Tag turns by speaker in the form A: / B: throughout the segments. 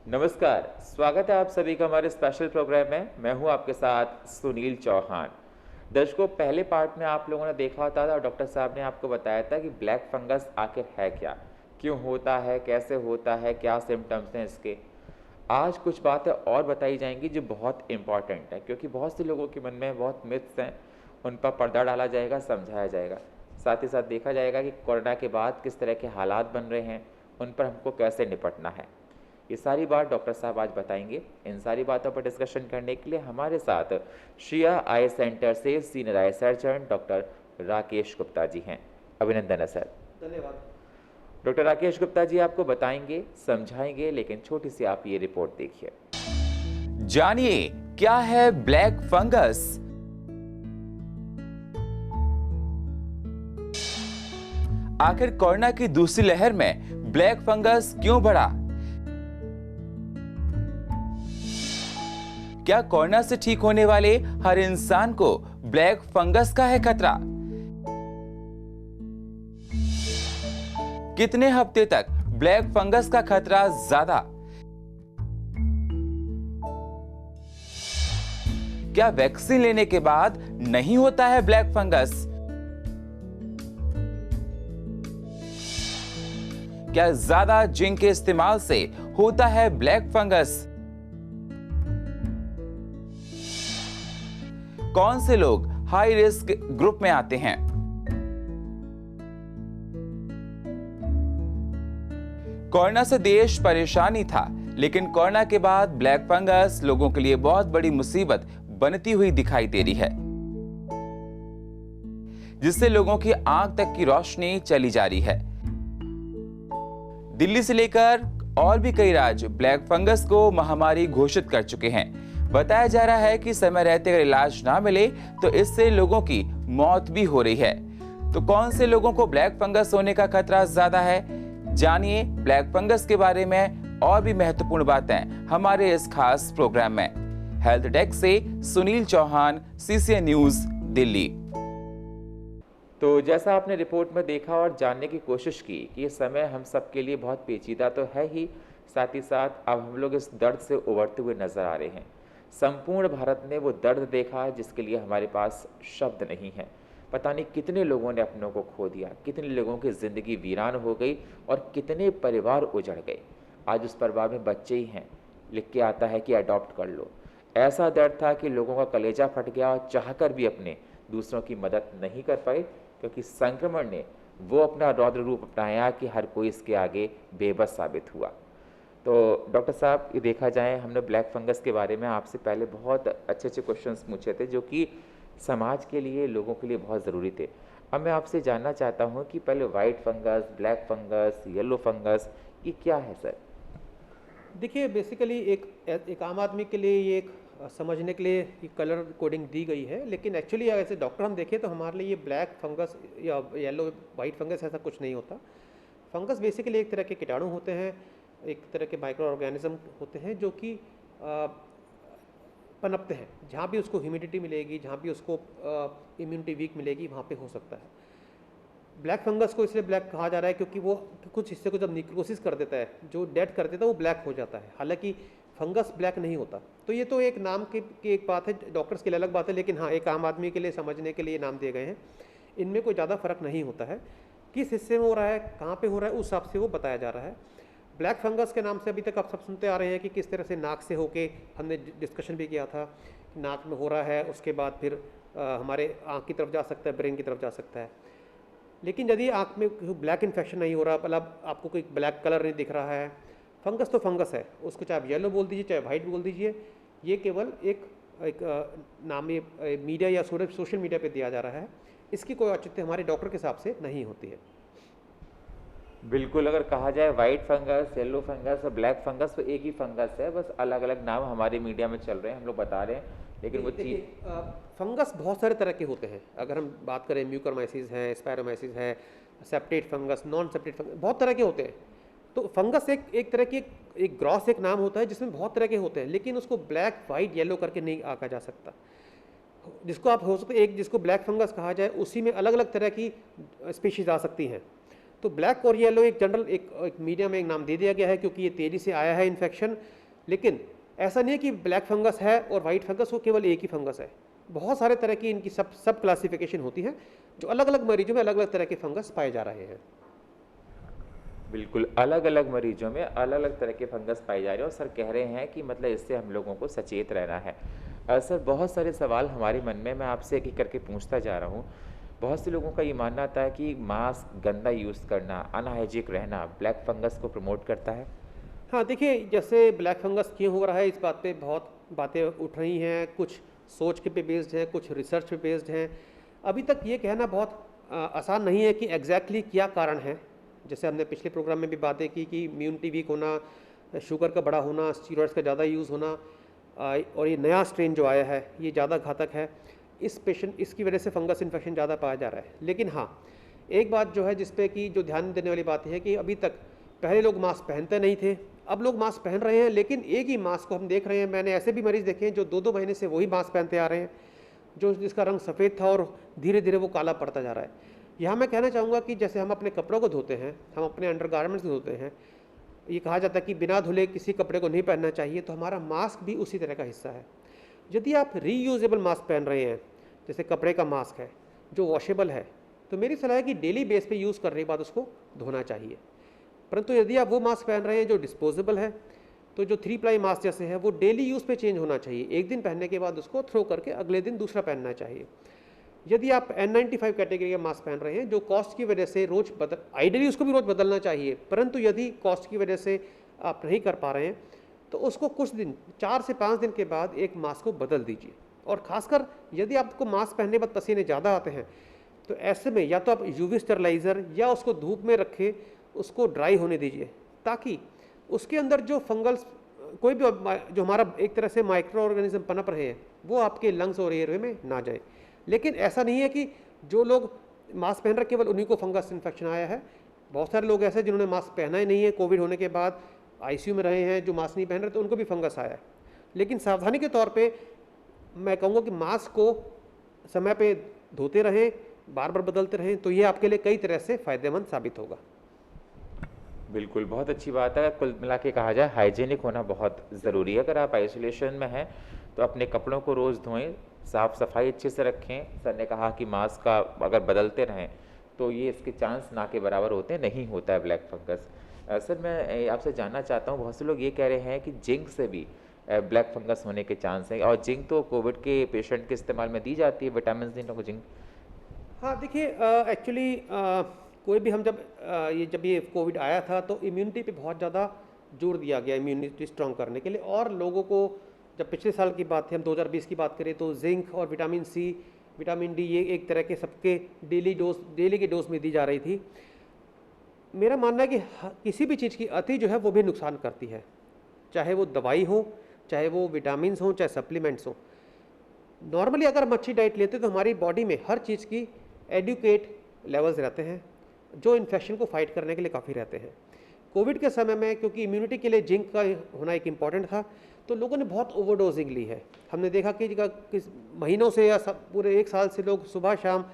A: नमस्कार, स्वागत है आप सभी का हमारे स्पेशल प्रोग्राम में। मैं हूं आपके साथ सुनील चौहान। दर्शकों, पहले पार्ट में आप लोगों ने देखा होता था, डॉक्टर साहब ने आपको बताया था कि ब्लैक फंगस आखिर है क्या, क्यों होता है, कैसे होता है, क्या सिम्टम्स हैं इसके। आज कुछ बातें और बताई जाएंगी जो बहुत इम्पॉर्टेंट है, क्योंकि बहुत से लोगों के मन में बहुत मिथ्स हैं, उन पर पर्दा डाला जाएगा, समझाया जाएगा। साथ ही साथ देखा जाएगा कि कोरोना के बाद किस तरह के हालात बन रहे हैं, उन पर हमको कैसे निपटना है। ये सारी बात डॉक्टर साहब आज बताएंगे। इन सारी बातों पर डिस्कशन करने के लिए हमारे साथ श्रिया आई सेंटर से senior eye surgeon doctor Rakesh Gupta ji हैं। अभिनंदन है सर।
B: धन्यवाद।
A: डॉक्टर राकेश गुप्ता जी आपको बताएंगे, समझाएंगे, लेकिन छोटी सी आप ये रिपोर्ट देखिए।
C: जानिए क्या है ब्लैक फंगस। आखिर कोरोना की दूसरी लहर में ब्लैक फंगस क्यों बढ़ा? क्या कोरोना से ठीक होने वाले हर इंसान को ब्लैक फंगस का है खतरा? कितने हफ्ते तक ब्लैक फंगस का खतरा ज्यादा? क्या वैक्सीन लेने के बाद नहीं होता है ब्लैक फंगस? क्या ज्यादा जिंक के इस्तेमाल से होता है ब्लैक फंगस? कौन से लोग हाई रिस्क ग्रुप में आते हैं? कोरोना से देश परेशानी था, लेकिन कोरोना के बाद ब्लैक फंगस लोगों के लिए बहुत बड़ी मुसीबत बनती हुई दिखाई दे रही है, जिससे लोगों की आंख तक की रोशनी चली जा रही है। दिल्ली से लेकर और भी कई राज्य ब्लैक फंगस को महामारी घोषित कर चुके हैं। बताया जा रहा है कि समय रहते अगर इलाज ना मिले तो इससे लोगों की मौत भी हो रही है। तो कौन से लोगों को ब्लैक फंगस होने का खतरा ज्यादा है? जानिए ब्लैक फंगस के बारे में और भी महत्वपूर्ण बातें हमारे इस खास प्रोग्राम में। हेल्थ डेस्क से सुनील चौहान, CCN न्यूज, दिल्ली।
A: तो जैसा आपने रिपोर्ट में देखा और जानने की कोशिश की कि ये समय हम सब के लिए बहुत पेचीदा तो है ही, साथ ही साथ अब हम लोग इस दर्द से उबरते हुए नजर आ रहे हैं। संपूर्ण भारत ने वो दर्द देखा जिसके लिए हमारे पास शब्द नहीं है। पता नहीं कितने लोगों ने अपनों को खो दिया, कितने लोगों की ज़िंदगी वीरान हो गई और कितने परिवार उजड़ गए। आज उस परिवार में बच्चे ही हैं, लिख के आता है कि अडॉप्ट कर लो। ऐसा दर्द था कि लोगों का कलेजा फट गया और चाहकर भी अपने दूसरों की मदद नहीं कर पाए, क्योंकि संक्रमण ने वो अपना रौद्र रूप अपनाया कि हर कोई इसके आगे बेबस साबित हुआ। तो डॉक्टर साहब, ये देखा जाए, हमने ब्लैक फंगस के बारे में आपसे पहले बहुत अच्छे अच्छे क्वेश्चंस पूछे थे जो कि समाज के लिए, लोगों के लिए बहुत ज़रूरी थे। अब मैं आपसे जानना चाहता हूँ कि पहले white fungus, black fungus, yellow fungus, ये क्या है सर?
B: देखिए, बेसिकली एक आम आदमी के लिए ये एक समझने के लिए ये कलर कोडिंग दी गई है, लेकिन एक्चुअली अगर ऐसे डॉक्टर हम देखें तो हमारे लिए ये ब्लैक फंगस या येलो वाइट फंगस ऐसा कुछ नहीं होता। फंगस बेसिकली एक तरह के कीटाणु होते हैं, एक तरह के माइक्रो ऑर्गेनिज्म होते हैं जो कि पनपते हैं। जहाँ भी उसको ह्यूमिडिटी मिलेगी, जहाँ भी उसको इम्यूनिटी वीक मिलेगी, वहाँ पे हो सकता है। ब्लैक फंगस को इसलिए ब्लैक कहा जा रहा है क्योंकि वो कुछ हिस्से को जब निक्रोसिस कर देता है, जो डेड कर देता है, वो ब्लैक हो जाता है। हालांकि फंगस ब्लैक नहीं होता। तो ये तो एक नाम की एक बात है, डॉक्टर्स के लिए अलग बात है, लेकिन हाँ, एक आम आदमी के लिए समझने के लिए नाम दिए गए हैं। इनमें कोई ज़्यादा फर्क नहीं होता है। किस हिस्से में हो रहा है, कहाँ पर हो रहा है, उस हिसाब से वो बताया जा रहा है। ब्लैक फंगस के नाम से अभी तक आप सब सुनते आ रहे हैं कि किस तरह से नाक से होके, हमने डिस्कशन भी किया था, नाक में हो रहा है, उसके बाद फिर हमारे आँख की तरफ जा सकता है, ब्रेन की तरफ जा सकता है। लेकिन यदि आँख में ब्लैक इन्फेक्शन नहीं हो रहा, मतलब आपको कोई ब्लैक कलर नहीं दिख रहा है, फंगस तो फंगस है, उसको चाहे आप येलो बोल दीजिए, चाहे वाइट बोल दीजिए, ये केवल एक नाम ये मीडिया या सोशल मीडिया पे दिया जा रहा है। इसकी कोई औचित्य हमारे डॉक्टर के हिसाब से नहीं होती है।
A: बिल्कुल, अगर कहा जाए वाइट फंगस, येलो फंगस और ब्लैक फंगस तो एक ही फंगस है, बस अलग अलग नाम हमारे मीडिया में चल रहे हैं, हम लोग बता रहे हैं, लेकिन वो चीज़
B: फंगस बहुत सारे तरह के होते हैं। अगर हम बात करें, म्यूकोरमाइसिस है, स्पायरोमाइसिस है, septate fungus, non septate fungus, बहुत तरह के होते हैं। तो फंगस एक तरह की एक ग्रॉस एक नाम होता है जिसमें बहुत तरह के होते हैं, लेकिन उसको ब्लैक, वाइट, येलो करके नहीं आंका जा सकता। जिसको आप हो सकते एक जिसको ब्लैक फंगस कहा जाए, उसी में अलग अलग तरह की स्पीशीज आ सकती हैं। तो ब्लैक और येलो एक जनरल एक मीडिया में एक नाम दे दिया गया है क्योंकि ये तेज़ी से आया है इन्फेक्शन, लेकिन ऐसा नहीं है कि ब्लैक फंगस है और वाइट फंगस वो केवल एक ही फंगस है। बहुत सारे तरह की इनकी सब क्लासिफिकेशन होती है, जो अलग अलग मरीजों में अलग अलग तरह के फंगस पाए जा रहे हैं।
A: बिल्कुल, अलग-अलग मरीजों में अलग-अलग तरह के फंगस पाए जा रहे हैं और सर कह रहे हैं कि मतलब इससे हम लोगों को सचेत रहना है। सर बहुत सारे सवाल हमारे मन में, मैं आपसे एक-एक करके पूछता जा रहा हूँ। बहुत से लोगों का ये मानना था कि मास्क गंदा यूज़ करना, अनहाइजीनिक रहना ब्लैक फंगस को प्रमोट करता है।
B: हाँ, देखिए जैसे ब्लैक फंगस क्यों हो रहा है, इस बात पे बहुत बातें उठ रही हैं, कुछ सोच के पे बेस्ड है, कुछ रिसर्च पे बेस्ड हैं। अभी तक ये कहना बहुत आसान नहीं है कि एग्जैक्टली क्या कारण है। जैसे हमने पिछले प्रोग्राम में भी बातें की कि इम्यूनिटी वीक होना, शुगर का बड़ा होना, स्टीरॉइड्स का ज़्यादा यूज़ होना, और ये नया स्ट्रेन जो आया है ये ज़्यादा घातक है, इसकी वजह से फंगस इन्फेक्शन ज़्यादा पाया जा रहा है। लेकिन हाँ, एक बात जो है जिस पे कि जो ध्यान देने वाली बात है कि अभी तक पहले लोग मास्क पहनते नहीं थे, अब लोग मास्क पहन रहे हैं, लेकिन एक ही मास्क को हम देख रहे हैं। मैंने ऐसे भी मरीज़ देखे हैं जो 2-2 महीने से वही मास्क पहनते आ रहे हैं, जिसका रंग सफ़ेद था और धीरे धीरे वो काला पड़ता जा रहा है। यहाँ मैं कहना चाहूँगा कि जैसे हम अपने कपड़ों को धोते हैं, हम अपने अंडरगारमेंट्स को धोते हैं, ये कहा जाता है कि बिना धुले किसी कपड़े को नहीं पहनना चाहिए, तो हमारा मास्क भी उसी तरह का हिस्सा है। यदि आप रीयूजेबल मास्क पहन रहे हैं, जैसे कपड़े का मास्क है जो वॉशेबल है, तो मेरी सलाह है कि डेली बेस पे यूज़ करने के बाद उसको धोना चाहिए। परंतु यदि आप वो मास्क पहन रहे हैं जो डिस्पोजेबल है, तो जो 3 प्लाई मास्क जैसे है वो डेली यूज़ पे चेंज होना चाहिए। एक दिन पहनने के बाद उसको थ्रो करके अगले दिन दूसरा पहनना चाहिए। यदि आप N95 कैटेगरी का मास्क पहन रहे हैं जो कॉस्ट की वजह से आइडियली उसको भी रोज़ बदलना चाहिए, परंतु यदि कॉस्ट की वजह से आप नहीं कर पा रहे हैं तो उसको कुछ दिन 4 से 5 दिन के बाद एक मास्क को बदल दीजिए। और ख़ासकर यदि आपको मास्क पहनने के बाद पसीने ज़्यादा आते हैं तो ऐसे में या तो आप यूवी स्टरलाइज़र या उसको धूप में रखें, उसको ड्राई होने दीजिए, ताकि उसके अंदर जो फंगल्स कोई भी जो हमारा एक तरह से माइक्रो ऑर्गेनिज्म पनप रहे हैं वो आपके लंग्स और एयरवे में ना जाए। लेकिन ऐसा नहीं है कि जो लोग मास्क पहन रहे केवल उन्हीं को फंगस इन्फेक्शन आया है। बहुत सारे लोग ऐसे जिन्होंने मास्क पहना ही नहीं है, कोविड होने के बाद आईसीयू में रहे हैं, जो मास्क नहीं पहन रहे तो उनको भी फंगस आया है। लेकिन सावधानी के तौर पे मैं कहूँगा कि मास्क को समय पे धोते रहें, बार बार बदलते रहें, तो ये आपके लिए कई तरह से फ़ायदेमंद साबित होगा।
A: बिल्कुल, बहुत अच्छी बात है। कुल मिला के कहा जाए हाइजीनिक होना बहुत ज़रूरी है। अगर आप आइसोलेशन में हैं तो अपने कपड़ों को रोज़ धोएं, साफ़ सफाई अच्छे से रखें। सर ने कहा कि मास्क का अगर बदलते रहें तो ये इसके चांस ना के बराबर होते हैं, नहीं होता है ब्लैक फंगस। सर मैं आपसे जानना चाहता हूँ, बहुत से लोग ये कह रहे हैं कि जिंक से भी ब्लैक फंगस होने के चांस हैं, और जिंक तो कोविड के पेशेंट के इस्तेमाल में दी जाती है, विटामिन डी को जिंक।
B: हाँ, देखिए एक्चुअली कोई भी हम जब ये कोविड आया था तो इम्यूनिटी पे बहुत ज़्यादा जोर दिया गया इम्यूनिटी स्ट्रॉन्ग करने के लिए। और लोगों को जब पिछले साल की बात थी, हम 2020 की बात करें, तो जिंक और विटामिन सी, विटामिन डी ये एक तरह के सबके डेली के डोज में दी जा रही थी। मेरा मानना है कि किसी भी चीज़ की अति जो है वो भी नुकसान करती है, चाहे वो दवाई हो, चाहे वो विटामिन हो, चाहे सप्लीमेंट्स हो। नॉर्मली अगर हम अच्छी डाइट लेते हैं तो हमारी बॉडी में हर चीज़ की एडुकेट लेवल्स रहते हैं जो इन्फेक्शन को फाइट करने के लिए काफ़ी रहते हैं। कोविड के समय में क्योंकि इम्यूनिटी के लिए जिंक का होना एक इम्पॉर्टेंट था, तो लोगों ने बहुत ओवरडोजिंग ली है। हमने देखा कि किस महीनों से या पूरे 1 साल से लोग सुबह शाम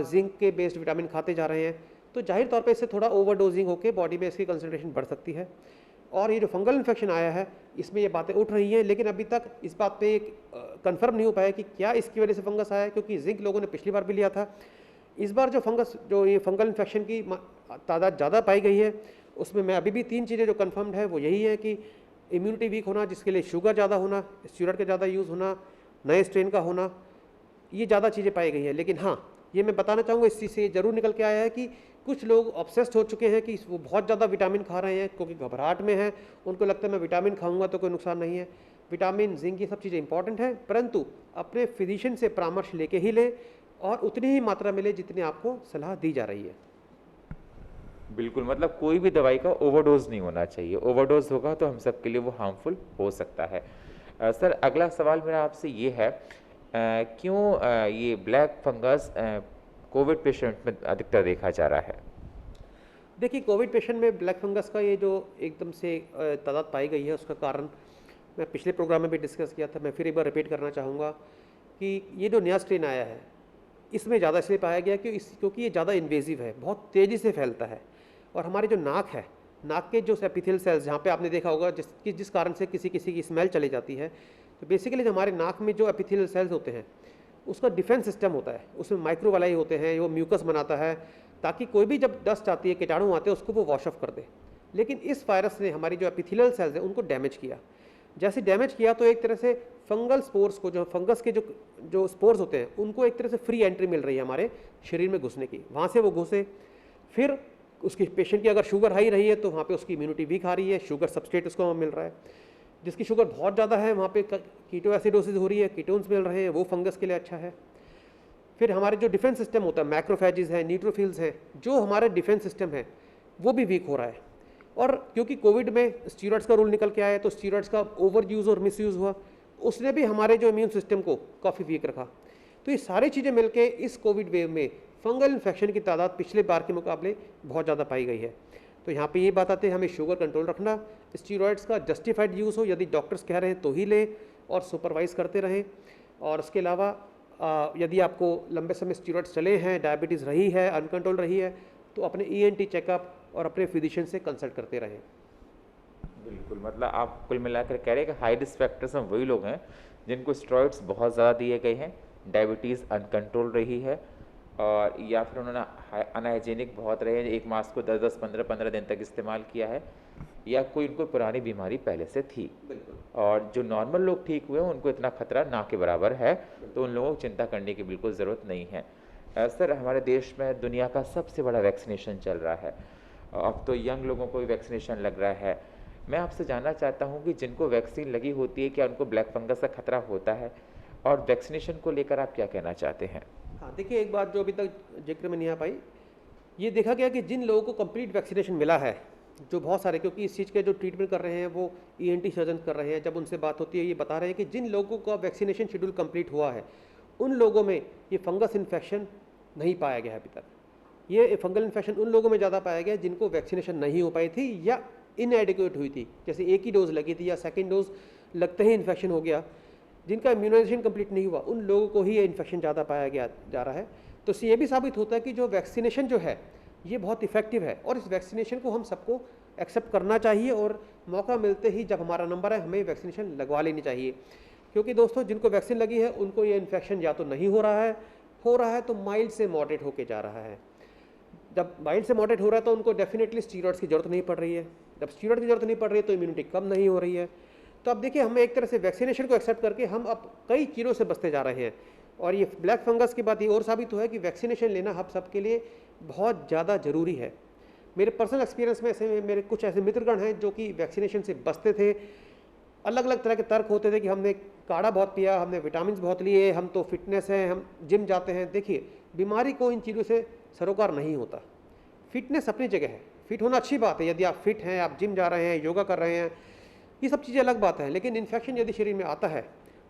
B: जिंक के बेस्ड विटामिन खाते जा रहे हैं, तो जाहिर तौर पे इससे थोड़ा ओवरडोजिंग होकर बॉडी में इसकी कंसनट्रेशन बढ़ सकती है। और ये जो फंगल इन्फेक्शन आया है इसमें ये बातें उठ रही हैं, लेकिन अभी तक इस बात पे कंफर्म नहीं हो पाया कि क्या इसकी वजह से फंगस आया है, क्योंकि जिंक लोगों ने पिछली बार भी लिया था। इस बार जो ये फंगल इन्फेक्शन की तादाद ज़्यादा पाई गई है, उसमें मैं अभी भी 3 चीज़ें जो कंफर्म्ड है वो यही है कि इम्यूनिटी वीक होना, जिसके लिए शुगर ज़्यादा होना, स्टीरॉइड का ज़्यादा यूज़ होना, नए स्ट्रेन का होना, ये ज़्यादा चीज़ें पाई गई हैं। लेकिन हाँ, ये मैं बताना चाहूँगा, इस चीज़ से ज़रूर निकल के आया है कि कुछ लोग ऑब्सेस्ड हो चुके हैं कि वो बहुत ज़्यादा विटामिन खा रहे हैं क्योंकि घबराहट में है, उनको लगता है मैं विटामिन खाऊंगा तो कोई नुकसान नहीं है। विटामिन, जिंक, ये सब चीज़ें इंपॉर्टेंट हैं, परंतु अपने फिजिशियन से परामर्श लेके ही लें और उतनी ही मात्रा में लें जितनी आपको सलाह दी जा रही है।
A: बिल्कुल, मतलब कोई भी दवाई का ओवरडोज नहीं होना चाहिए। ओवरडोज होगा तो हम सब के लिए वो हार्मफुल हो सकता है। सर अगला सवाल मेरा आपसे ये है, क्यों ये ब्लैक फंगस कोविड पेशेंट में अधिकतर देखा जा रहा है?
B: देखिए, कोविड पेशेंट में ब्लैक फंगस का ये जो एकदम से तादाद पाई गई है, उसका कारण मैं पिछले प्रोग्राम में भी डिस्कस किया था। मैं फिर एक बार रिपीट करना चाहूँगा कि ये जो नया स्ट्रेन आया है इसमें ज़्यादा इसलिए पाया गया क्योंकि ये ज़्यादा इन्वेजिव है, बहुत तेज़ी से फैलता है और हमारी जो नाक है नाक के जो एपिथेलियल सेल्स जहाँ पे आपने देखा होगा जिस कारण से किसी किसी की स्मेल चली जाती है, तो बेसिकली जो हमारे नाक में जो एपिथेलियल सेल्स होते हैं उसका डिफेंस सिस्टम होता है, उसमें माइक्रोवालाई होते हैं, वो म्यूकस बनाता है ताकि कोई भी जब डस्ट आती है, कीटाणु आते हैं, उसको वो वॉश ऑफ कर दे। लेकिन इस वायरस ने हमारी जो एपिथेलियल सेल्स हैं उनको डैमेज किया। जैसे डैमेज किया तो एक तरह से फंगल स्पोर्स को, जो फंगस के जो स्पोर्स होते हैं, उनको एक तरह से फ्री एंट्री मिल रही है हमारे शरीर में घुसने की। वहाँ से वो घुसे, फिर उसकी पेशेंट की अगर शुगर हाई रही है तो वहाँ पे उसकी इम्यूनिटी वीक आ रही है, शुगर सबस्ट्रेट उसको मिल रहा है। जिसकी शुगर बहुत ज़्यादा है वहाँ पे कीटो एसिडोसिस हो रही है, कीटोन्स मिल रहे हैं, वो फंगस के लिए अच्छा है। फिर हमारे जो डिफेंस सिस्टम होता है, मैक्रोफेजेस हैं, न्यूट्रोफिल्स हैं, जो हमारा डिफेंस सिस्टम है वो भी वीक हो रहा है। और क्योंकि कोविड में स्टीरॉइड्स का रूल निकल के आया, तो स्टीरॉइड्स का ओवर यूज़ और मिस यूज़ हुआ, उसने भी हमारे जो इम्यून सिस्टम को काफ़ी वीक रखा। तो ये सारी चीज़ें मिलके इस कोविड वेव में फंगल इन्फेक्शन की तादाद पिछले बार के मुकाबले बहुत ज़्यादा पाई गई है। तो यहाँ पे ये बात आती है, हमें शुगर कंट्रोल रखना, स्टीरॉइड्स का जस्टिफाइड यूज़ हो, यदि डॉक्टर्स कह रहे हैं तो ही लें और सुपरवाइज करते रहें। और उसके अलावा यदि आपको लंबे समय स्टीरॉइड्स चले हैं, डायबिटीज़ रही है, अनकंट्रोल रही है, तो अपने ENT चेकअप और अपने फिजिशियन से कंसल्ट करते रहें।
A: बिल्कुल, मतलब आप कुल मिलाकर कह रहे हैं कि हाई रिस्क फैक्टर्स में वही लोग हैं जिनको स्टेरॉइड्स बहुत ज़्यादा दिए गए हैं, डायबिटीज़ अनकंट्रोल रही है, और या फिर उन्होंने अनहाइजीनिक बहुत रहे हैं, एक मास्क को 10-10, 15-15 दिन तक इस्तेमाल किया है, या कोई उनको पुरानी बीमारी पहले से थी। और जो नॉर्मल लोग ठीक हुए हैं उनको इतना खतरा ना के बराबर है, तो उन लोगों को चिंता करने की बिल्कुल ज़रूरत नहीं है। सर, हमारे देश में दुनिया का सबसे बड़ा वैक्सीनेशन चल रहा है, अब तो यंग लोगों को भी वैक्सीनेशन लग रहा है। मैं आपसे जानना चाहता हूं कि जिनको वैक्सीन लगी होती है, क्या उनको ब्लैक फंगस का खतरा होता है, और वैक्सीनेशन को लेकर आप क्या कहना चाहते हैं?
B: हाँ, देखिए, एक बात जो अभी तक जिक्र में नहीं आ पाई, ये देखा गया कि जिन लोगों को कंप्लीट वैक्सीनेशन मिला है, जो बहुत सारे, क्योंकि इस चीज़ के जो ट्रीटमेंट कर रहे हैं वो ENT सर्जन कर रहे हैं, जब उनसे बात होती है ये बता रहे हैं कि जिन लोगों का वैक्सीनेशन शेड्यूल कंप्लीट हुआ है उन लोगों में ये फंगस इन्फेक्शन नहीं पाया गया है अभी तक। ये फंगल इन्फेक्शन उन लोगों में ज़्यादा पाया गया जिनको वैक्सीनेशन नहीं हो पाई थी या इनएडिक्वेट हुई थी, जैसे एक ही डोज लगी थी या सेकेंड डोज लगते ही इन्फेक्शन हो गया, जिनका इम्यूनाइजेशन कंप्लीट नहीं हुआ, उन लोगों को ही ये इन्फेक्शन ज़्यादा पाया गया जा रहा है। तो इससे ये भी साबित होता है कि जो वैक्सीनेशन जो है ये बहुत इफेक्टिव है, और इस वैक्सीनेशन को हम सबको एक्सेप्ट करना चाहिए, और मौका मिलते ही जब हमारा नंबर है हमें वैक्सीनेशन लगवा लेनी चाहिए। क्योंकि दोस्तों, जिनको वैक्सीन लगी है उनको ये इन्फेक्शन या तो नहीं हो रहा है तो माइल्ड से मॉडरेट होके जा रहा है। जब माइल्ड से मॉडरेट हो रहा है तो उनको डेफिनेटली स्टीरॉइड्स की जरूरत नहीं पड़ रही है। जब स्टीरॉइड की जरूरत नहीं पड़ रही है तो इम्यूनिटी कम नहीं हो रही है। तो अब देखिए, हम एक तरह से वैक्सीनेशन को एक्सेप्ट करके हम अब कई चीज़ों से बचते जा रहे हैं, और ये ब्लैक फंगस की बात ये और साबित हुआ है कि वैक्सीनेशन लेना हम सबके लिए बहुत ज़्यादा ज़रूरी है। मेरे पर्सनल एक्सपीरियंस में ऐसे मेरे कुछ ऐसे मित्रगण हैं जो कि वैक्सीनेशन से बचते थे। अलग अलग तरह के तर्क होते थे कि हमने काढ़ा बहुत पिया, हमने विटामिन बहुत लिए, हम तो फिटनेस हैं, हम जिम जाते हैं। देखिए, बीमारी को इन चीज़ों से सरोकार नहीं होता। फिटनेस अपनी जगह है, फिट होना अच्छी बात है, यदि आप फिट हैं, आप जिम जा रहे हैं, योगा कर रहे हैं, ये सब चीज़ें अलग बात है। लेकिन इन्फेक्शन यदि शरीर में आता है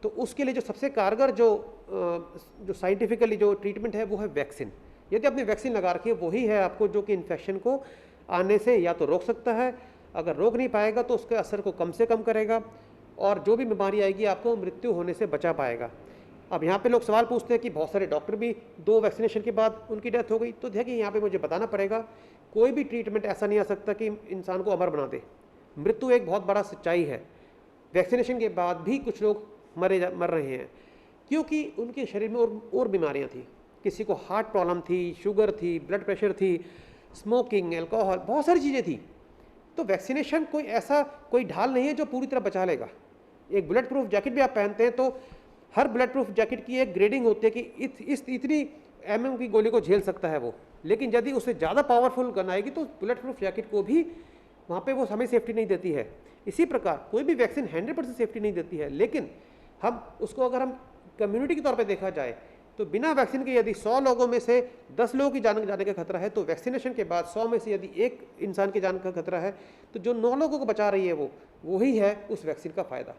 B: तो उसके लिए जो सबसे कारगर जो साइंटिफिकली जो ट्रीटमेंट है वो है वैक्सीन। यदि आपने वैक्सीन लगा रखी है, वही है आपको जो कि इन्फेक्शन को आने से या तो रोक सकता है, अगर रोक नहीं पाएगा तो उसके असर को कम से कम करेगा, और जो भी बीमारी आएगी आपको मृत्यु होने से बचा पाएगा। अब यहाँ पे लोग सवाल पूछते हैं कि बहुत सारे डॉक्टर भी 2 वैक्सीनेशन के बाद उनकी डेथ हो गई। तो देखिए, यहाँ पे मुझे बताना पड़ेगा, कोई भी ट्रीटमेंट ऐसा नहीं आ सकता कि इंसान को अमर बना दे। मृत्यु एक बहुत बड़ा सच्चाई है। वैक्सीनेशन के बाद भी कुछ लोग मर रहे हैं क्योंकि उनके शरीर में और बीमारियाँ थी। किसी को हार्ट प्रॉब्लम थी, शुगर थी, ब्लड प्रेशर थी, स्मोकिंग, अल्कोहल, बहुत सारी चीज़ें थी। तो वैक्सीनेशन कोई ढाल नहीं है जो पूरी तरह बचा लेगा। एक बुलेट प्रूफ जैकेट भी आप पहनते हैं तो हर बुलेट प्रूफ जैकेट की एक ग्रेडिंग होती है कि इतनी mm की गोली को झेल सकता है वो। लेकिन यदि उससे ज़्यादा पावरफुल गन आएगी तो बुलेट प्रूफ जैकेट को भी वहाँ पे वो हमें सेफ्टी नहीं देती है। इसी प्रकार कोई भी वैक्सीन 100% सेफ्टी नहीं देती है, लेकिन हम उसको अगर हम कम्युनिटी के तौर पे देखा जाए तो बिना वैक्सीन के यदि 100 लोगों में से 10 लोगों की जान जाने का खतरा है, तो वैक्सीनेशन के बाद 100 में से यदि एक इंसान की जान का खतरा है तो जो 9 लोगों को बचा रही है वही है उस वैक्सीन का फ़ायदा।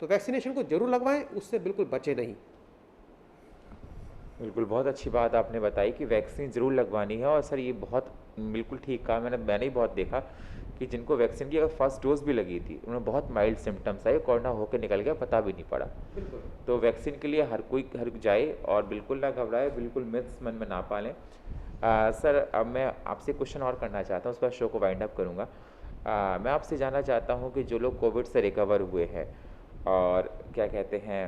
B: तो वैक्सीनेशन को जरूर लगवाएं, उससे बिल्कुल बचे नहीं।
A: बिल्कुल, बहुत अच्छी बात आपने बताई कि वैक्सीन ज़रूर लगवानी है। और सर, ये बहुत बिल्कुल ठीक कहा, मैंने ही बहुत देखा कि जिनको वैक्सीन की अगर फर्स्ट डोज भी लगी थी उन्हें बहुत माइल्ड सिम्टम्स आए, कोरोना होकर निकल गया, पता भी नहीं पड़ा। तो वैक्सीन के लिए हर कोई जाए और बिल्कुल ना घबराए, बिल्कुल मिथ्स मन में ना पालें। सर, अब मैं आपसे क्वेश्चन और करना चाहता हूँ, उसके बाद शो को वाइंड अप करूँगा। मैं आपसे जानना चाहता हूँ कि जो लोग कोविड से रिकवर हुए हैं और क्या कहते हैं,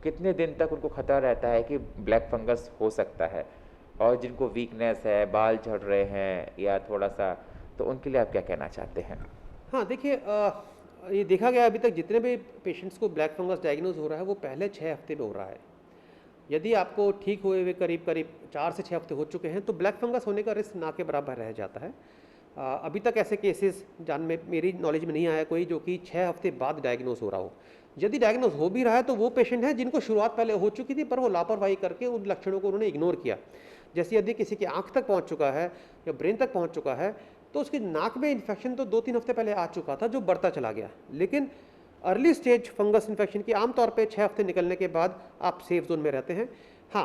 A: कितने दिन तक उनको खतरा रहता है कि ब्लैक फंगस हो सकता है? और जिनको वीकनेस है, बाल झड़ रहे हैं या थोड़ा-सा, तो उनके लिए आप क्या कहना चाहते हैं?
B: हाँ, देखिए ये देखा गया अभी तक जितने भी पेशेंट्स को ब्लैक फंगस डायग्नोज हो रहा है वो पहले 6 हफ्ते में हो रहा है। यदि आपको ठीक हुए हुए करीब-करीब 4 से 6 हफ्ते हो चुके हैं तो ब्लैक फंगस होने का रिस्क ना के बराबर रह जाता है। अभी तक ऐसे केसेस जान में मेरी नॉलेज में नहीं आया कोई जो कि 6 हफ्ते बाद डायग्नोज हो रहा हो। यदि डायग्नोज हो भी रहा है तो वो पेशेंट हैं जिनको शुरुआत पहले हो चुकी थी पर वो लापरवाही करके उन लक्षणों को उन्होंने इग्नोर किया। जैसे यदि किसी की आँख तक पहुँच चुका है या ब्रेन तक पहुँच चुका है तो उसकी नाक में इन्फेक्शन तो 2-3 हफ्ते पहले आ चुका था जो बढ़ता चला गया। लेकिन अर्ली स्टेज फंगस इन्फेक्शन की आमतौर पे 6 हफ्ते निकलने के बाद आप सेफ जोन में रहते हैं। हाँ,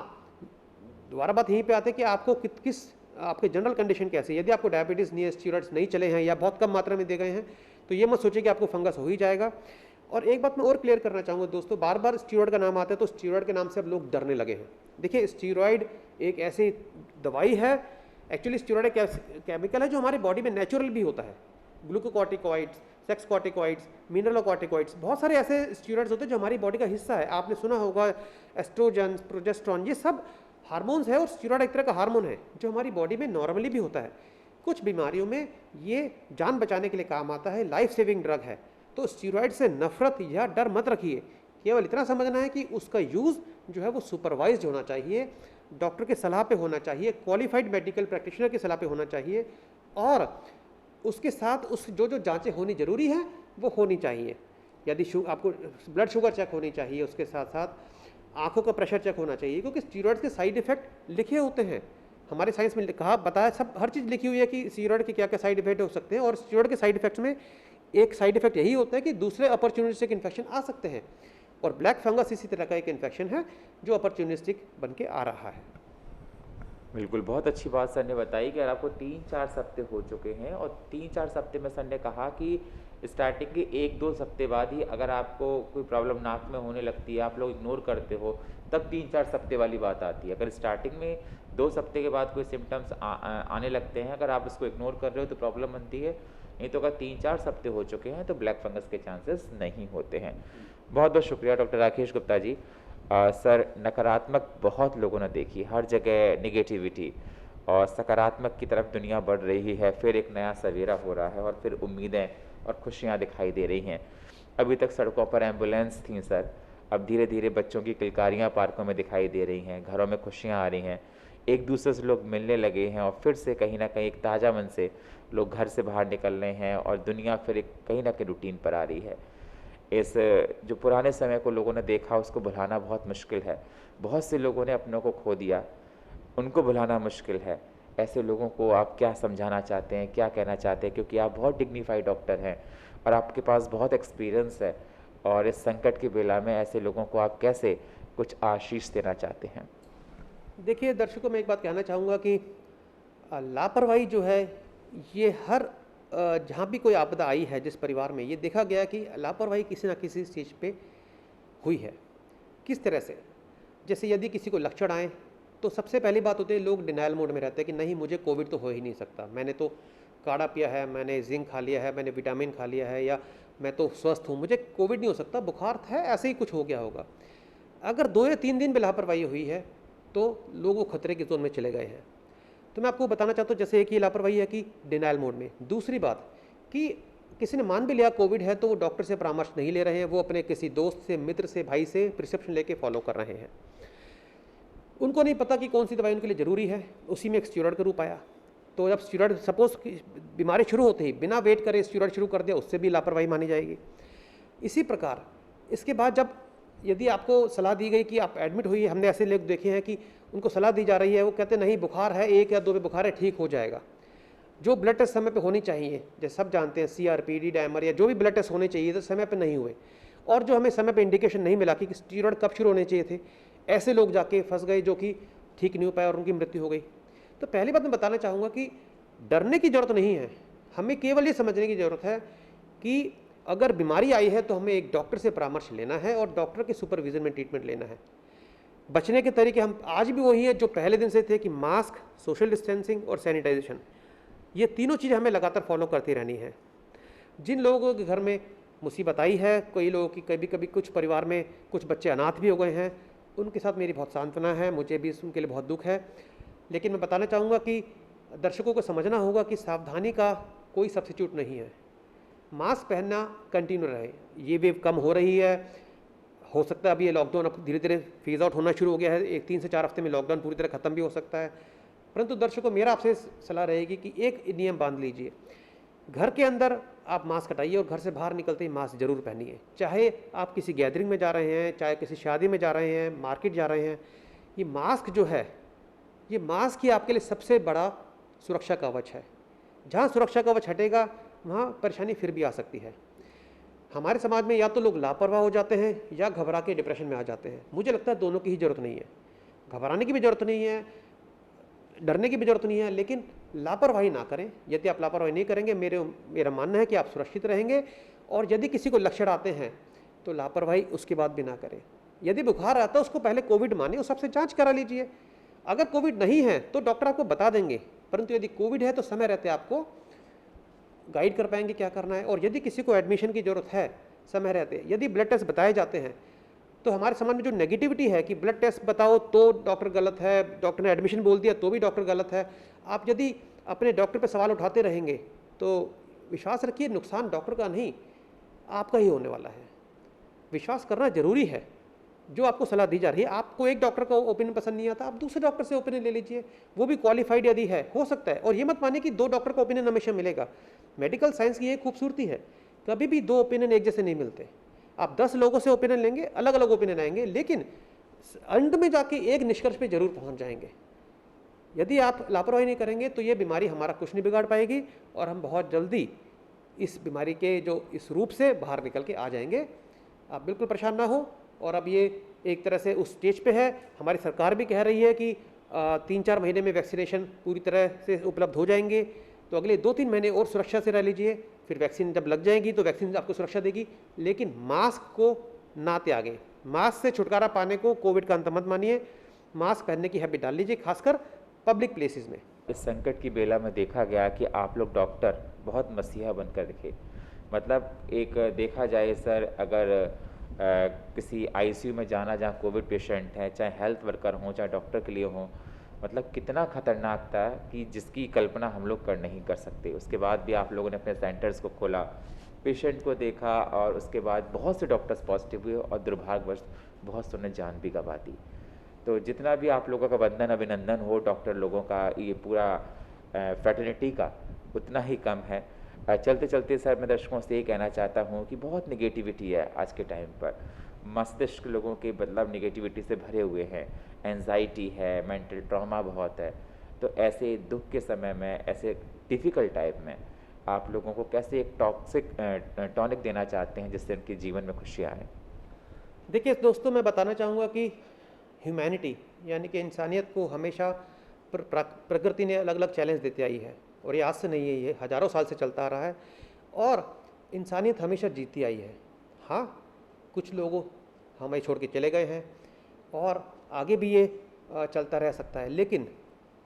B: दोबारा बात यहीं पे आते हैं कि आपको किस आपके जनरल कंडीशन कैसी है। यदि आपको डायबिटीज़ नहीं है, स्टीरॉइड्स नहीं चले हैं या बहुत कम मात्रा में दे गए हैं तो ये मत सोचिए कि आपको फंगस हो ही जाएगा। और एक बात मैं और क्लियर करना चाहूँगा दोस्तों, बार बार स्टीरॉइड का नाम आता है तो स्टीरॉइड के नाम से अब लोग डरने लगे हैं। देखिए, स्टीरॉइड एक ऐसी दवाई है, एक्चुअली स्टीरॉइड एक केमिकल है जो हमारी बॉडी में नेचुरल भी होता है। ग्लूकोकॉर्टिकॉइड्स, सेक्स कॉर्टिकॉइड्स, मिनरलोकॉर्टिकॉइड्स, बहुत सारे ऐसे स्टीरॉइड्स होते हैं जो हमारी बॉडी का हिस्सा है। आपने सुना होगा एस्ट्रोजन, प्रोजेस्टेरॉन, ये सब हार्मोन्स है और स्टीरॉइड एक तरह का हार्मोन है जो हमारी बॉडी में नॉर्मली भी होता है। कुछ बीमारियों में ये जान बचाने के लिए काम आता है, लाइफ सेविंग ड्रग है। तो स्टीरॉइड से नफरत या डर मत रखिए, केवल इतना समझना है कि उसका यूज़ जो है वो सुपरवाइज्ड होना चाहिए, डॉक्टर के सलाह पे होना चाहिए, क्वालिफाइड मेडिकल प्रैक्टिशनर की सलाह पे होना चाहिए और उसके साथ उस जो जांचें होनी ज़रूरी हैं वो होनी चाहिए। यदि आपको ब्लड शुगर चेक होनी चाहिए, उसके साथ साथ आंखों का प्रेशर चेक होना चाहिए, क्योंकि स्टीरॉइड के साइड इफेक्ट लिखे होते हैं। हमारे साइंस में कहा बताया सब हर चीज़ लिखी हुई है कि स्टीरॉइड के क्या क्या साइड इफेक्ट हो सकते हैं और स्टीरॉइड के साइड इफेक्ट्स में एक साइड इफेक्ट यही होता है कि दूसरे अपॉर्चुनिस्टिक इन्फेक्शन आ सकते हैं और ब्लैक फंगस इसी तरह का एक इन्फेक्शन है जो अपॉर्चुनिस्टिक बन के आ रहा है।
A: बिल्कुल, बहुत अच्छी बात सर ने बताई कि अगर आपको 3-4 हफ्ते हो चुके हैं और 3-4 हफ्ते में सर ने कहा कि स्टार्टिंग के 1-2 हफ्ते बाद ही अगर आपको कोई प्रॉब्लम नाक में होने लगती है, आप लोग इग्नोर करते हो, तब 3-4 हफ्ते वाली बात आती है। अगर स्टार्टिंग में 2 हफ्ते के बाद कोई सिम्टम्स आने लगते हैं, अगर आप उसको इग्नोर कर रहे हो तो प्रॉब्लम बनती है, नहीं तो अगर 3-4 हफ्ते हो चुके हैं तो ब्लैक फंगस के चांसेस नहीं होते हैं। बहुत बहुत शुक्रिया डॉक्टर राकेश गुप्ता जी। सर, नकारात्मक बहुत लोगों ने देखी, हर जगह निगेटिविटी, और सकारात्मक की तरफ दुनिया बढ़ रही है। फिर एक नया सवेरा हो रहा है और फिर उम्मीदें और खुशियां दिखाई दे रही हैं। अभी तक सड़कों पर एम्बुलेंस थी सर, अब धीरे धीरे बच्चों की किलकारियां पार्कों में दिखाई दे रही हैं, घरों में खुशियां आ रही हैं, एक दूसरे से लोग मिलने लगे हैं और फिर से कहीं ना कहीं एक ताज़ा मन से लोग घर से बाहर निकल रहे हैं और दुनिया फिर एक कहीं ना कहीं रूटीन पर आ रही है। इस जो पुराने समय को लोगों ने देखा उसको भुलाना बहुत मुश्किल है। बहुत से लोगों ने अपनों को खो दिया, उनको भुलाना मुश्किल है। ऐसे लोगों को आप क्या समझाना चाहते हैं, क्या कहना चाहते हैं, क्योंकि आप बहुत डिग्निफाइड डॉक्टर हैं और आपके पास बहुत एक्सपीरियंस है, और इस संकट की बेला में ऐसे लोगों को आप कैसे कुछ आशीष देना चाहते हैं?
B: देखिए दर्शकों, मैं एक बात कहना चाहूँगा कि लापरवाही जो है ये हर जहाँ भी कोई आपदा आई है जिस परिवार में, ये देखा गया कि लापरवाही किसी ना किसी चीज़ पे हुई है। किस तरह से? जैसे यदि किसी को लक्षण आए तो सबसे पहली बात होती है लोग डिनायल मोड में रहते हैं कि नहीं, मुझे कोविड तो हो ही नहीं सकता, मैंने तो काढ़ा पिया है, मैंने जिंक खा लिया है, मैंने विटामिन खा लिया है, या मैं तो स्वस्थ हूँ, मुझे कोविड नहीं हो सकता, बुखार है, ऐसे ही कुछ हो गया होगा। अगर 2 या 3 दिन भी लापरवाही हुई है तो लोग वो खतरे के जोन में चले गए हैं। तो मैं आपको बताना चाहता हूँ, जैसे एक ही लापरवाही है कि डिनायल मोड में। दूसरी बात कि किसी ने मान भी लिया कोविड है तो वो डॉक्टर से परामर्श नहीं ले रहे हैं, वो अपने किसी दोस्त से, मित्र से, भाई से प्रिस्क्रिप्शन लेके फॉलो कर रहे हैं। उनको नहीं पता कि कौन सी दवाई उनके लिए ज़रूरी है, उसी में एक स्टीरॉइड का रूप आया। तो जब स्टीरॉइड सपोज बीमारी शुरू होते ही बिना वेट करे स्टीरॉइड शुरू कर दिया, उससे भी लापरवाही मानी जाएगी। इसी प्रकार इसके बाद जब यदि आपको सलाह दी गई कि आप एडमिट हुई, हमने ऐसे लोग देखे हैं कि उनको सलाह दी जा रही है, वो कहते नहीं बुखार है, 1 या 2 में बुखार है, ठीक हो जाएगा। जो ब्लड टेस्ट समय पे होनी चाहिए, जैसे सब जानते हैं CRP, डी डायमर या जो भी ब्लड टेस्ट होने चाहिए तो समय पे नहीं हुए, और जो हमें समय पे इंडिकेशन नहीं मिला कि स्टीरॉइड कब शुरू होने चाहिए थे, ऐसे लोग जाके फंस गए जो कि ठीक नहीं हो पाए और उनकी मृत्यु हो गई। तो पहली बात मैं बताना चाहूँगा कि डरने की ज़रूरत नहीं है, हमें केवल ये समझने की ज़रूरत है कि अगर बीमारी आई है तो हमें एक डॉक्टर से परामर्श लेना है और डॉक्टर के सुपरविजन में ट्रीटमेंट लेना है। बचने के तरीके हम आज भी वही हैं जो पहले दिन से थे कि मास्क, सोशल डिस्टेंसिंग और सैनिटाइजेशन, ये तीनों चीज़ें हमें लगातार फॉलो करती रहनी है। जिन लोगों के घर में मुसीबत आई है, कई लोगों की कभी कभी कुछ परिवार में कुछ बच्चे अनाथ भी हो गए हैं, उनके साथ मेरी बहुत सांत्वना है, मुझे भी उनके लिए बहुत दुख है। लेकिन मैं बताना चाहूँगा कि दर्शकों को समझना होगा कि सावधानी का कोई सब्स्टिट्यूट नहीं है। मास्क पहनना कंटिन्यू रहे। ये वेव कम हो रही है, हो सकता है अभी ये लॉकडाउन अब धीरे धीरे फेज आउट होना शुरू हो गया है, 3 से 4 हफ्ते में लॉकडाउन पूरी तरह खत्म भी हो सकता है। परंतु दर्शकों, मेरा आपसे सलाह रहेगी कि एक नियम बांध लीजिए, घर के अंदर आप मास्क हटाइए और घर से बाहर निकलते ही मास्क जरूर पहनिए। चाहे आप किसी गैदरिंग में जा रहे हैं, चाहे किसी शादी में जा रहे हैं, मार्केट जा रहे हैं, ये मास्क जो है, ये मास्क ही आपके लिए सबसे बड़ा सुरक्षा कवच है। जहाँ सुरक्षा कवच हटेगा वहाँ परेशानी फिर भी आ सकती है। हमारे समाज में या तो लोग लापरवाह हो जाते हैं या घबरा के डिप्रेशन में आ जाते हैं। मुझे लगता है दोनों की ही जरूरत नहीं है, घबराने की भी जरूरत नहीं है, डरने की भी जरूरत नहीं है, लेकिन लापरवाही ना करें। यदि आप लापरवाही नहीं करेंगे, मेरा मानना है कि आप सुरक्षित रहेंगे। और यदि किसी को लक्षण आते हैं तो लापरवाही उसके बाद भी ना करें। यदि बुखार आता है उसको पहले कोविड माने, उस सबसे जांच करा लीजिए। अगर कोविड नहीं है तो डॉक्टर आपको बता देंगे, परंतु यदि कोविड है तो समय रहते आपको गाइड कर पाएंगे क्या करना है। और यदि किसी को एडमिशन की जरूरत है समय रहते, यदि ब्लड टेस्ट बताए जाते हैं, तो हमारे समाज में जो नेगेटिविटी है कि ब्लड टेस्ट बताओ तो डॉक्टर गलत है, डॉक्टर ने एडमिशन बोल दिया तो भी डॉक्टर गलत है, आप यदि अपने डॉक्टर पर सवाल उठाते रहेंगे तो विश्वास रखिए नुकसान डॉक्टर का नहीं आपका ही होने वाला है। विश्वास करना जरूरी है जो आपको सलाह दी जा रही है। आपको एक डॉक्टर का ओपिनियन पसंद नहीं आता, आप दूसरे डॉक्टर से ओपिनियन ले लीजिए, वो भी क्वालिफाइड यदि है, हो सकता है। और ये मत मानिए कि 2 डॉक्टर का ओपिनियन हमेशा मिलेगा। मेडिकल साइंस की ये खूबसूरती है, कभी भी 2 ओपिनियन एक जैसे नहीं मिलते। आप 10 लोगों से ओपिनियन लेंगे, अलग अलग ओपिनियन आएंगे, लेकिन अंत में जाके एक निष्कर्ष पे जरूर पहुंच जाएंगे। यदि आप लापरवाही नहीं करेंगे तो ये बीमारी हमारा कुछ नहीं बिगाड़ पाएगी और हम बहुत जल्दी इस बीमारी के जो इस रूप से बाहर निकल के आ जाएंगे। आप बिल्कुल परेशान ना हो। और अब ये एक तरह से उस स्टेज पे है, हमारी सरकार भी कह रही है कि 3-4 महीने में वैक्सीनेशन पूरी तरह से उपलब्ध हो जाएंगे, तो अगले 2-3 महीने और सुरक्षा से रह लीजिए। फिर वैक्सीन जब लग जाएगी तो वैक्सीन आपको सुरक्षा देगी, लेकिन मास्क को ना त्यागें। मास्क से छुटकारा पाने को कोविड का अंत मत मानिए, मास्क पहनने की हैबिट डाल लीजिए, खासकर पब्लिक प्लेसेस में।
A: इस संकट की बेला में देखा गया कि आप लोग डॉक्टर बहुत मसीहा बनकर दिखे। मतलब एक देखा जाए सर, अगर किसी आईसीयू में जाना जहाँ कोविड पेशेंट हैं, चाहे हेल्थ वर्कर हों चाहे डॉक्टर के लिए हों, मतलब कितना खतरनाक था कि जिसकी कल्पना हम लोग नहीं कर सकते। उसके बाद भी आप लोगों ने अपने सेंटर्स को खोला, पेशेंट को देखा, और उसके बाद बहुत से डॉक्टर्स पॉजिटिव हुए और दुर्भाग्यवश बहुत से ने जान भी गंवा दी। तो जितना भी आप लोगों का वंदन अभिनंदन हो डॉक्टर लोगों का, ये पूरा फ्रेटर्निटी का, उतना ही कम है। चलते चलते सर मैं दर्शकों से ये कहना चाहता हूँ कि बहुत निगेटिविटी है आज के टाइम पर। मस्तिष्क लोगों के मतलब निगेटिविटी से भरे हुए हैं, एंजाइटी है, मेंटल ट्रॉमा बहुत है। तो ऐसे दुख के समय में, ऐसे डिफ़िकल्ट टाइम में आप लोगों को कैसे एक टॉनिक देना चाहते हैं जिससे उनके जीवन में खुशियाँ आएँ?
B: देखिए दोस्तों, मैं बताना चाहूँगा कि ह्यूमैनिटी यानी कि इंसानियत को हमेशा प्रकृति ने अलग अलग चैलेंज देती आई है, और ये आज से नहीं है, ये हज़ारों साल से चलता आ रहा है और इंसानियत हमेशा जीती आई है। हाँ, कुछ लोग हमें छोड़ के चले गए हैं और आगे भी ये चलता रह सकता है, लेकिन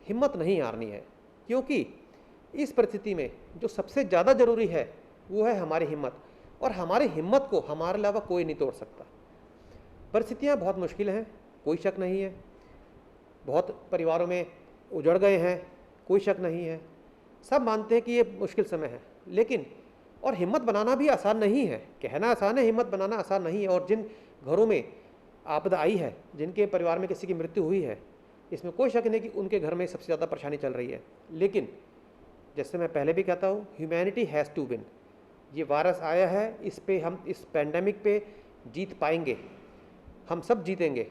B: हिम्मत नहीं हारनी है, क्योंकि इस परिस्थिति में जो सबसे ज़्यादा ज़रूरी है वो है हमारी हिम्मत, और हमारी हिम्मत को हमारे अलावा कोई नहीं तोड़ सकता। परिस्थितियाँ बहुत मुश्किल हैं, कोई शक नहीं है, बहुत परिवारों में उजड़ गए हैं, कोई शक नहीं है, सब मानते हैं कि ये मुश्किल समय है, लेकिन और हिम्मत बनाना भी आसान नहीं है। कहना आसान है, हिम्मत बनाना आसान नहीं है। और जिन घरों में आपदा आई है, जिनके परिवार में किसी की मृत्यु हुई है, इसमें कोई शक नहीं कि उनके घर में सबसे ज़्यादा परेशानी चल रही है। लेकिन जैसे मैं पहले भी कहता हूँ, ह्यूमैनिटी हैज़ टू विन। ये वायरस आया है, इस पे हम इस पैंडेमिक पे जीत पाएंगे, हम सब जीतेंगे।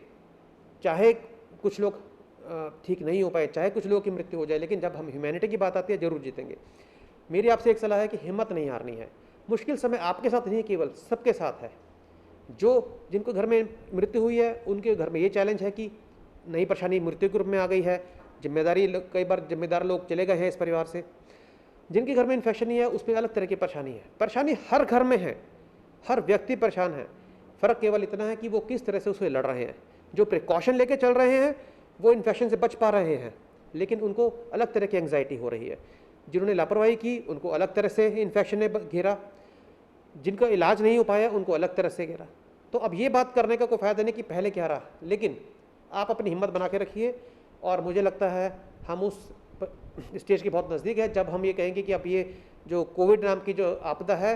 B: चाहे कुछ लोग ठीक नहीं हो पाए, चाहे कुछ लोगों की मृत्यु हो जाए, लेकिन जब हम ह्यूमैनिटी की बात आती है जरूर जीतेंगे। मेरी आपसे एक सलाह है कि हिम्मत नहीं हारनी है। मुश्किल समय आपके साथ नहीं, केवल सबके साथ है। जिनको घर में मृत्यु हुई है उनके घर में ये चैलेंज है कि नई परेशानी मृत्यु के रूप में आ गई है, जिम्मेदारी कई बार जिम्मेदार लोग चले गए हैं इस परिवार से। जिनके घर में इन्फेक्शन नहीं है उसमें अलग तरह की परेशानी है। परेशानी हर घर में है, हर व्यक्ति परेशान है। फ़र्क केवल इतना है कि वो किस तरह से उसे लड़ रहे हैं। जो प्रिकॉशन लेके चल रहे हैं वो इन्फेक्शन से बच पा रहे हैं, लेकिन उनको अलग तरह की एंग्जाइटी हो रही है। जिन्होंने लापरवाही की उनको अलग तरह से इन्फेक्शन ने घेरा। जिनका इलाज नहीं हो पाया उनको अलग तरह से घेरा। तो अब ये बात करने का कोई फ़ायदा नहीं कि पहले क्या रहा, लेकिन आप अपनी हिम्मत बना के रखिए। और मुझे लगता है हम उस स्टेज के बहुत नज़दीक है जब हम ये कहेंगे कि अब ये जो कोविड नाम की जो आपदा है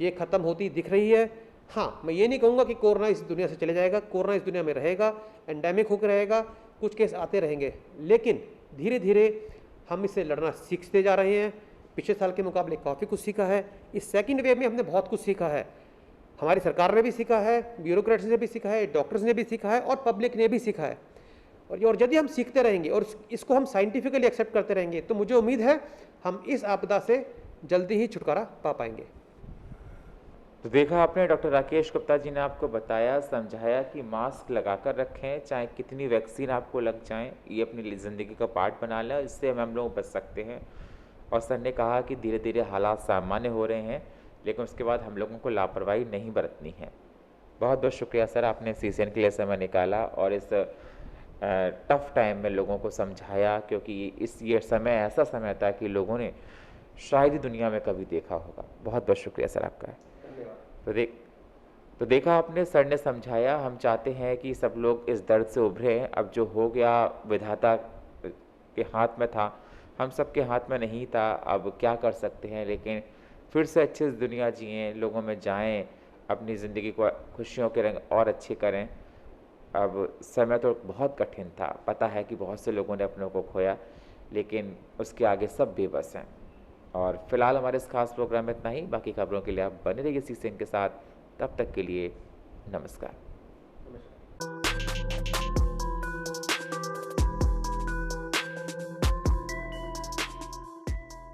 B: ये ख़त्म होती दिख रही है। हाँ, मैं ये नहीं कहूँगा कि कोरोना इस दुनिया से चले जाएगा, कोरोना इस दुनिया में रहेगा, एंडेमिक होकर रहेगा, कुछ केस आते रहेंगे, लेकिन धीरे धीरे हम इससे लड़ना सीखते जा रहे हैं। पिछले साल के मुकाबले काफ़ी कुछ सीखा है। इस सेकंड वेव में हमने बहुत कुछ सीखा है। हमारी सरकार ने भी सीखा है, ब्यूरोक्रेट्स ने भी सीखा है, डॉक्टर्स ने भी सीखा है और पब्लिक ने भी सीखा है। और यदि हम सीखते रहेंगे और इसको हम साइंटिफिकली एक्सेप्ट करते रहेंगे तो मुझे उम्मीद है हम इस आपदा से जल्दी ही छुटकारा पा पाएंगे।
A: तो देखा आपने, डॉक्टर राकेश गुप्ता जी ने आपको बताया, समझाया कि मास्क लगाकर रखें, चाहे कितनी वैक्सीन आपको लग जाएं, ये अपनी ज़िंदगी का पार्ट बना लें, इससे हम लोग बच सकते हैं। और सर ने कहा कि धीरे धीरे हालात सामान्य हो रहे हैं, लेकिन उसके बाद हम लोगों को लापरवाही नहीं बरतनी है। बहुत बहुत शुक्रिया सर, आपने सीसीएन के लिए समय निकाला और इस टफ टाइम में लोगों को समझाया, क्योंकि ये समय ऐसा समय था कि लोगों ने शायद ही दुनिया में कभी देखा होगा। बहुत बहुत शुक्रिया सर आपका। तो देखा आपने, सर ने समझाया। हम चाहते हैं कि सब लोग इस दर्द से उभरे। अब जो हो गया विधाता के हाथ में था, हम सब के हाथ में नहीं था। अब क्या कर सकते हैं, लेकिन फिर से अच्छे से दुनिया जिएं, लोगों में जाएं, अपनी ज़िंदगी को खुशियों के रंग और अच्छे करें। अब समय तो बहुत कठिन था, पता है कि बहुत से लोगों ने अपनों को खोया, लेकिन उसके आगे सब बेबस हैं। और फिलहाल हमारे इस खास प्रोग्राम में इतना ही। बाकी खबरों के लिए आप बने रहिए सीसीएन के साथ। तब तक के लिए नमस्कार।